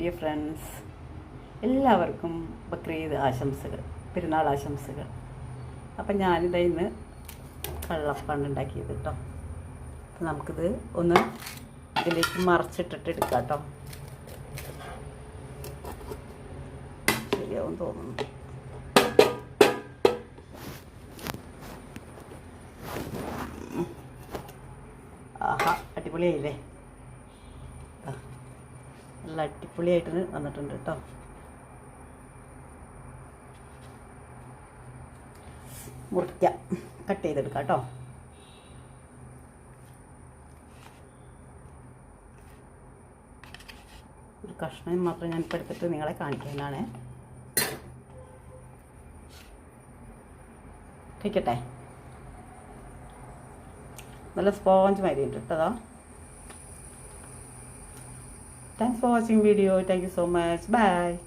Dear friends, എല്ലാവർക്കും ബക്രീദ് ആശംസകൾ, പെരുന്നാൾ ആശംസകൾ. അപ്പം ഞാനിതാ ഇന്ന് കള്ളപ്പാണ് ഉണ്ടാക്കിയത് കേട്ടോ. അപ്പം നമുക്കിത് ഒന്ന് ഇതിലേക്ക് മറച്ചിട്ടിട്ട് എടുക്കാം കേട്ടോ. ശരിയാവും തോന്നുന്നു. ആഹാ, അടിപൊളിയായില്ലേ? നല്ല അടിപൊളിയായിട്ട് വന്നിട്ടുണ്ട് കേട്ടോ. മുറിക്കാം, കട്ട് ചെയ്തെടുക്കാം കേട്ടോ. ഒരു കഷ്ണം മാത്രം ഞാനിപ്പോൾ എടുത്തിട്ട് നിങ്ങളെ കാണിക്കാനാണ്. ഇരിക്കട്ടെ. നല്ല സ്പോഞ്ച് മാതിരി ഉണ്ട് കേട്ടോ. Thanks for watching video. Thank you so much. Bye.